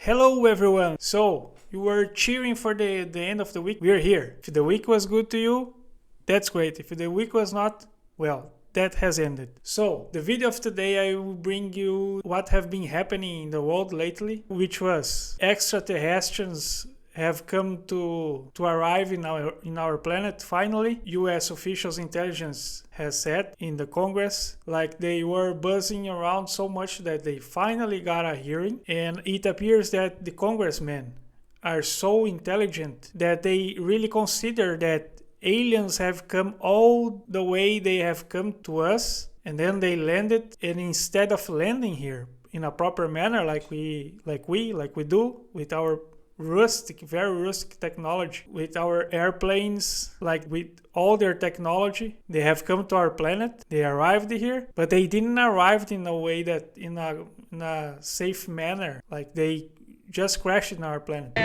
Hello everyone! So, you were cheering for the end of the week? We're here. If the week was good to you, that's great. If the week was not, well, that has ended. So, the video of today I will bring you what have been happening in the world lately, which was extraterrestrials have come to arrive in our planet finally. US officials intelligence has said in the Congress, like they were buzzing around so much that they finally got a hearing, and it appears that the congressmen are so intelligent that they really consider that aliens have come all the way they have come to us, and then they landed, and instead of landing here in a proper manner like we do with our very rustic technology, with our airplanes, like with all their technology, they have come to our planet. They arrived here, but they didn't arrive in a way that in a safe manner, like they just crashed in our planet.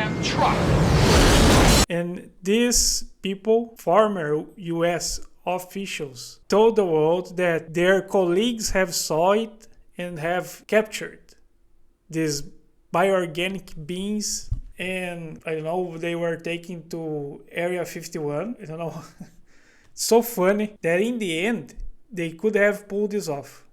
And these people, former US officials, told the world that their colleagues have saw it and have captured these bioorganic beings. And I don't know, they were taken to Area 51. I don't know. It's so funny that in the end, they could have pulled this off.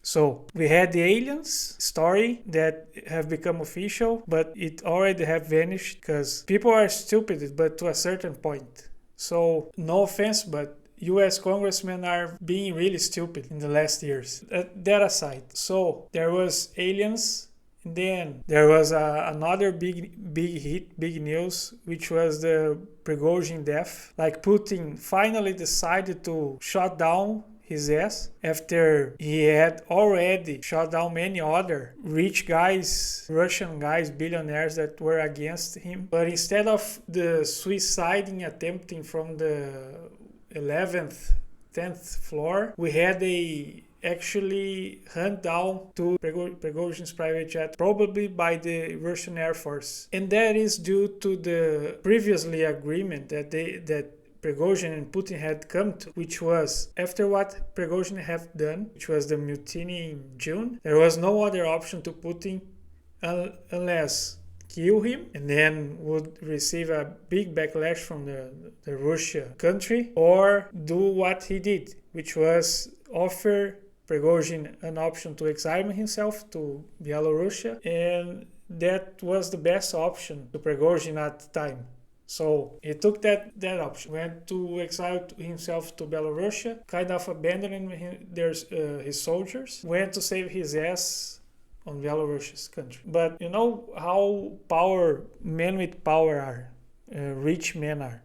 So we had the aliens story that have become official, but it already have vanished because people are stupid, but to a certain point. So no offense, but US congressmen are being really stupid in the last years. That aside, so there was aliens. Then there was another big news, which was the Prigozhin death. Like Putin finally decided to shut down his ass after he had already shut down many other rich guys, Russian guys, billionaires that were against him. But instead of the suiciding attempting from the 11th, 10th floor, we had a actually hunt down to Prigozhin's private jet, probably by the Russian Air Force. And that is due to the previously agreement that Prigozhin and Putin had come to, which was after what Prigozhin had done, which was the mutiny in June, there was no other option to Putin unless kill him and then would receive a big backlash from the Russia country, or do what he did, which was offer Prigozhin an option to exile himself to Belarus, and that was the best option to Prigozhin at the time. So he took that option, went to exile himself to Belarus, kind of abandoning his soldiers, went to save his ass on Belarus's country. But you know how men with power are, rich men are.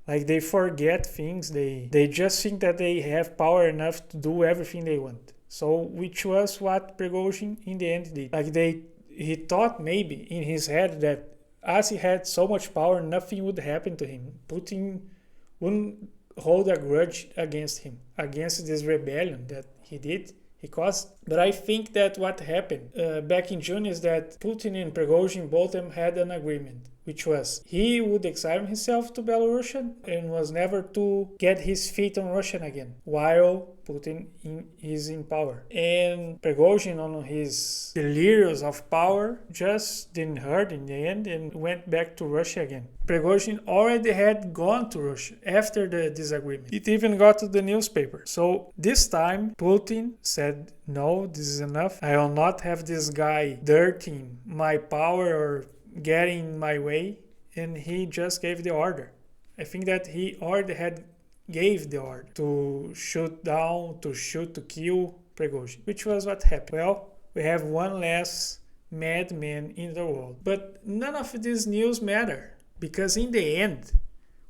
Like they forget things. They just think that they have power enough to do everything they want. So which was what Prigozhin in the end did. Like he thought maybe in his head that as he had so much power, nothing would happen to him. Putin wouldn't hold a grudge against him, against this rebellion that he did. He caused. But I think that what happened back in June is that Putin and Prigozhin, both of them had an agreement, which was he would exile himself to Belarus and was never to get his feet on Russian again, while Putin is in power. And Prigozhin, on his delirious of power, just didn't hurt in the end and went back to Russia again. Prigozhin already had gone to Russia after the disagreement. It even got to the newspaper. So this time, Putin said, no, this is enough. I will not have this guy dirtying my power or getting in my way. And he just gave the order. I think that he already gave the order to shoot down, to kill Prigozhin, which was what happened. Well, we have one less madman in the world. But none of this news matter, because in the end,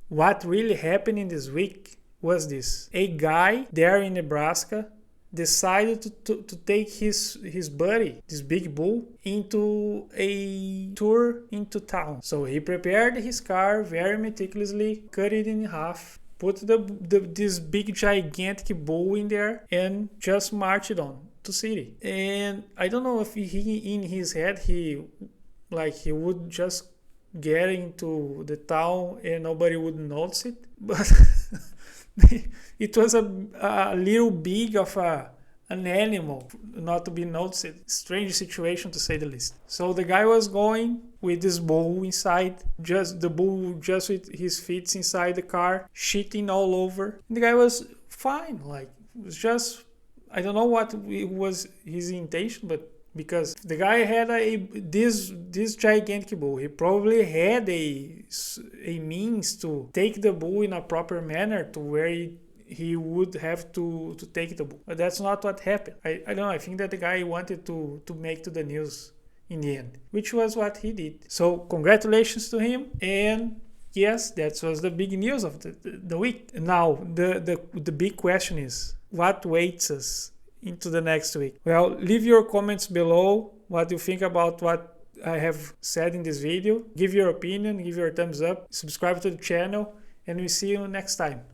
what really happened in this week was this. A guy there in Nebrasca decided to take his buddy, this big bull, into a tour into town. So he prepared his car very meticulously, cut it in half, put this big gigantic bull in there, and just marched on to city. And I don't know if he in his head he would just get into the town and nobody would notice it, but it was a little big of an animal not to be noticed. Strange situation to say the least. So the guy was going with this bull inside, just the bull just with his feet inside the car, shitting all over. And the guy was fine, like it was just, I don't know what was his intention, but because the guy had this gigantic bull, he probably had a means to take the bull in a proper manner to where he would have to take the bull. But that's not what happened. I don't know, I think that the guy wanted to make to the news in the end, which was what he did. So congratulations to him, and yes, that was the big news of the week. Now the big question is, what waits us into the next week? Well, leave your comments below what you think about what I have said in this video. Give your opinion, give your thumbs up, subscribe to the channel, and we'll see you next time.